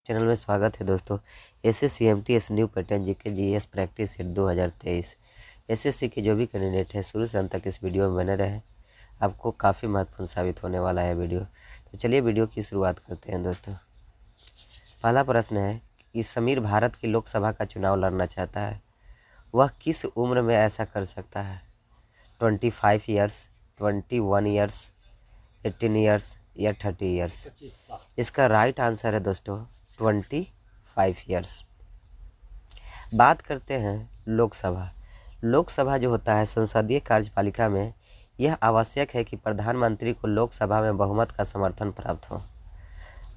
Channel में स्वागत है दोस्तों। SSCMT new pattern GK GS practice set 2023 SSC के जो भी कैंडिडेट है शुरू से अंत तक इस वीडियो में बने रहे। आपको काफ़ी महत्वपूर्ण साबित होने वाला है वीडियो। तो चलिए वीडियो की शुरुआत करते हैं दोस्तों। पहला प्रश्न है कि समीर भारत की लोकसभा का चुनाव लड़ना चाहता है, वह किस उम्र में ऐसा कर सकता है? 25 ईयर्स, 21 ईयर्स, 18 ईयर्स या 30 ईयर्स? इसका राइट आंसर है दोस्तों 25 ईयर्स। बात करते हैं लोकसभा। लोकसभा जो होता है संसदीय कार्यपालिका में, यह आवश्यक है कि प्रधानमंत्री को लोकसभा में बहुमत का समर्थन प्राप्त हो।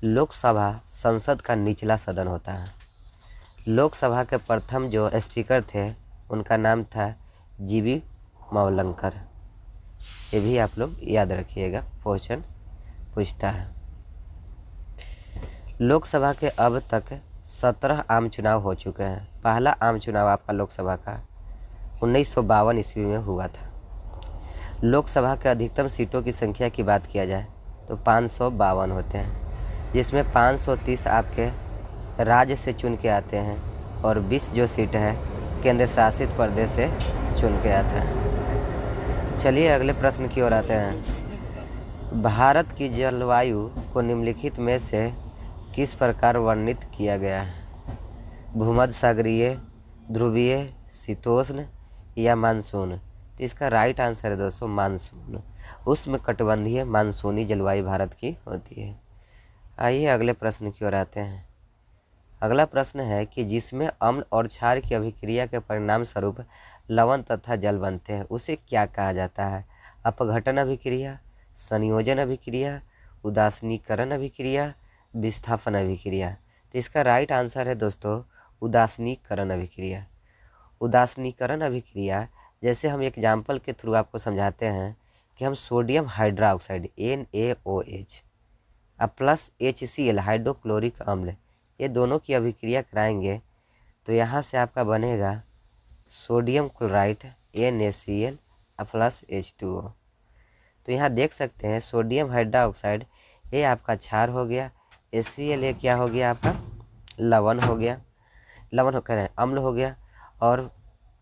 लोकसभा संसद का निचला सदन होता है। लोकसभा के प्रथम जो स्पीकर थे उनका नाम था जीवी मावलंकर। ये भी आप लोग याद रखिएगा, क्वेश्चन पूछता है। लोकसभा के अब तक 17 आम चुनाव हो चुके हैं। पहला आम चुनाव आपका लोकसभा का 1952 ईस्वी में हुआ था। लोकसभा के अधिकतम सीटों की संख्या की बात किया जाए तो 552 होते हैं, जिसमें 530 आपके राज्य से चुन के आते हैं और 20 जो सीट है केंद्र शासित प्रदेश से चुन के आता है। चलिए अगले प्रश्न की ओर आते हैं। भारत की जलवायु को निम्नलिखित में से किस प्रकार वर्णित किया गया है? भूमध्य सागरीय, ध्रुवीय, शीतोष्ण या मानसून? तो इसका राइट आंसर है दोस्तों मानसून। उष्णकटिबंधीय मानसूनी जलवायु भारत की होती है। आइए अगले प्रश्न की ओर आते हैं। अगला प्रश्न है कि जिसमें अम्ल और क्षार की अभिक्रिया के परिणाम स्वरूप लवण तथा जल बनते हैं, उसे क्या कहा जाता है? अपघटन अभिक्रिया, संयोजन अभिक्रिया, उदासीनीकरण अभिक्रिया, विस्थापन अभिक्रिया? तो इसका राइट आंसर है दोस्तों उदासीनीकरण अभिक्रिया। उदासीनीकरण अभिक्रिया जैसे हम एग्जाम्पल के थ्रू आपको समझाते हैं कि हम sodium hydroxide NaOH plus HCl hydrochloric अम्ल, ये दोनों की अभिक्रिया कराएंगे तो यहाँ से आपका बनेगा sodium chloride NaCl plus H2O। तो यहाँ देख सकते हैं सोडियम हाइड्रोक्साइड ये आपका क्षार हो गया, HCl ये क्या हो गया आपका लवण हो गया, लवण कह रहे हैं अम्ल हो गया, और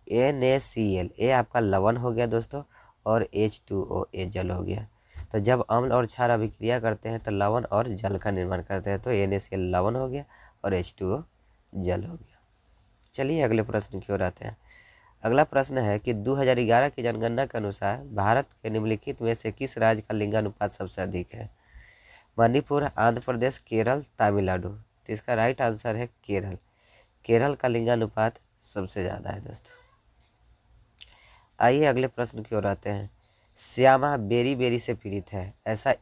NaCl ये आपका लवण हो गया दोस्तों, और H2O ये जल हो गया। तो जब अम्ल और क्षार अभिक्रिया करते हैं तो लवण और जल का निर्माण करते हैं, तो NaCl लवण हो गया और H2O जल हो गया। चलिए अगले प्रश्न की ओर आते हैं। अगला प्रश्न है कि 2011 की जनगणना के अनुसार भारत के निम्नलिखित में से किस राज्य का लिंगानुपात सबसे अधिक है? मणिपुर, आंध्र प्रदेश, केरल, तमिलनाडु? तो इसका राइट आंसर है केरल। केरल का लिंगानुपात सबसे ज़्यादा है दोस्तों। आइए अगले प्रश्न की ओर आते हैं। श्यामा बेरी बेरी से पीड़ित है, ऐसा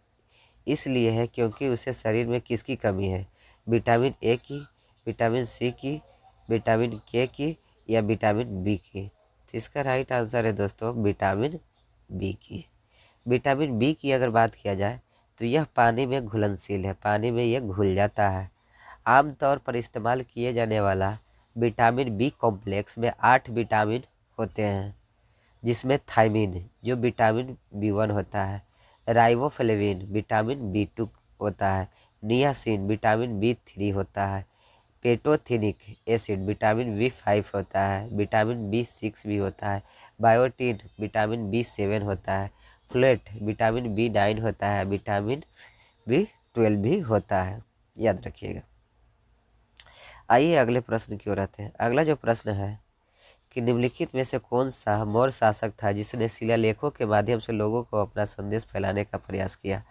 इसलिए है क्योंकि उसे शरीर में किसकी कमी है? विटामिन ए की, विटामिन सी की, विटामिन के की या विटामिन बी की? तो इसका राइट आंसर है दोस्तों विटामिन बी की। विटामिन बी की अगर बात किया जाए तो यह पानी में घुलनशील है, पानी में यह घुल जाता है। आमतौर पर इस्तेमाल किए जाने वाला विटामिन बी कॉम्प्लेक्स में 8 विटामिन होते हैं, जिसमें थायमिन जो विटामिन B1 होता है, राइबोफ्लेविन विटामिन B2 होता है, नियासिन विटामिन B3 होता है, पेटोथेनिक एसिड विटामिन B5 होता है, विटामिन B6 भी होता है, बायोटीन विटामिन B7 होता है, फोलेट विटामिन B9 होता है, विटामिन B12 भी होता है, याद रखिएगा। आइए अगले प्रश्न की ओर आते हैं। अगला जो प्रश्न है कि निम्नलिखित में से कौन सा मौर्य शासक था जिसने शिलालेखों के माध्यम से लोगों को अपना संदेश फैलाने का प्रयास किया?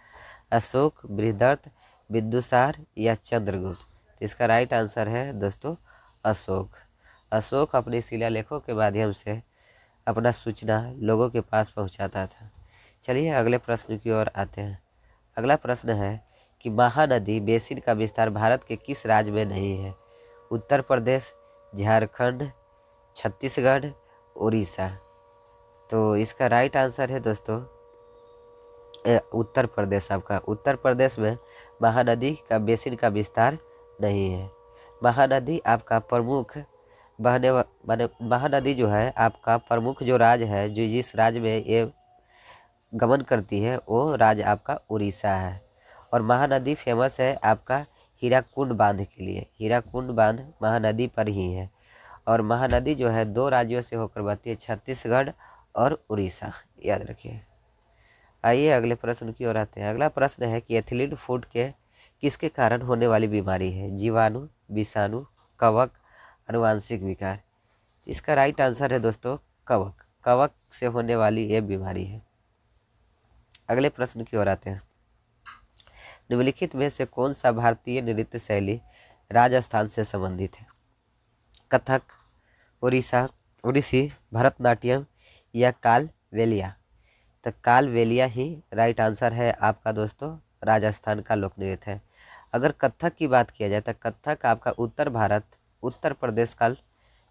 अशोक, बृहदर्थ, बिंदुसार या चंद्रगुप्त? तो इसका राइट आंसर है दोस्तों अशोक। अशोक अपने शिलालेखों के माध्यम से अपना सूचना लोगों के पास पहुंचाता था। चलिए अगले प्रश्न की ओर आते हैं। अगला प्रश्न है कि महानदी बेसिन का विस्तार भारत के किस राज्य में नहीं है? उत्तर प्रदेश, झारखंड, छत्तीसगढ़, उड़ीसा? तो इसका राइट आंसर है दोस्तों उत्तर प्रदेश। आपका उत्तर प्रदेश में महानदी का बेसिन का विस्तार नहीं है। महानदी आपका प्रमुख बहने माने महानदी जो है आपका प्रमुख जो राज्य है, जो जिस राज्य में ये गमन करती है वो राज्य आपका उड़ीसा है। और महानदी फेमस है आपका हीराकुंड बांध के लिए। हीराकुंड बांध महानदी पर ही है और महानदी जो है 2 राज्यों से होकर बहती है, छत्तीसगढ़ और उड़ीसा, याद रखिए। आइए अगले प्रश्न की ओर आते हैं। अगला प्रश्न है कि एथिलीन फूड के किसके कारण होने वाली बीमारी है? जीवाणु, विषाणु, कवक, आनुवांशिक विकार। इसका राइट आंसर है दोस्तों कवक। कवक से होने वाली ये बीमारी है। अगले प्रश्न की ओर आते हैं। निम्नलिखित में से कौन सा भारतीय नृत्य शैली राजस्थान से संबंधित है? कथक, उड़ीसा, ओडिसी, भरतनाट्यम या कालबेलिया? तो कालबेलिया ही राइट आंसर है आपका दोस्तों, राजस्थान का लोक नृत्य है। अगर कथक की बात किया जाए तो कथक आपका उत्तर भारत, उत्तर प्रदेश का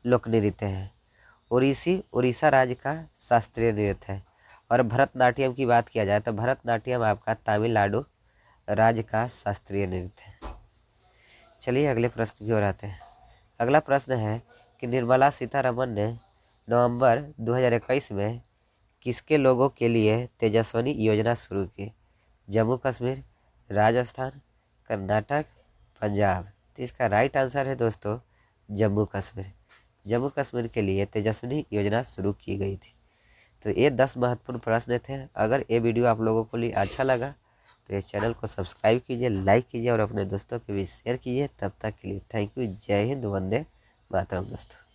लोक नृत्य है। उड़ीसी उड़ीसा राज्य का शास्त्रीय नृत्य है। और भरतनाट्यम की बात किया जाए तो भरतनाट्यम आपका तमिलनाडु राज्य का शास्त्रीय नृत्य है। चलिए अगले प्रश्न की ओर आते हैं। अगला प्रश्न है कि निर्मला सीतारमण ने नवंबर 2021 में किसके लोगों के लिए तेजस्विनी योजना शुरू की? जम्मू कश्मीर, राजस्थान, कर्नाटक, पंजाब। तो इसका राइट आंसर है दोस्तों जम्मू कश्मीर। जम्मू कश्मीर के लिए तेजस्विनी योजना शुरू की गई थी। तो ये 10 महत्वपूर्ण प्रश्न थे। अगर ये वीडियो आप लोगों को लिए अच्छा लगा तो इस चैनल को सब्सक्राइब कीजिए, लाइक कीजिए और अपने दोस्तों के बीच शेयर कीजिए। तब तक के लिए थैंक यू। जय हिंद, वंदे मातरम दोस्तों।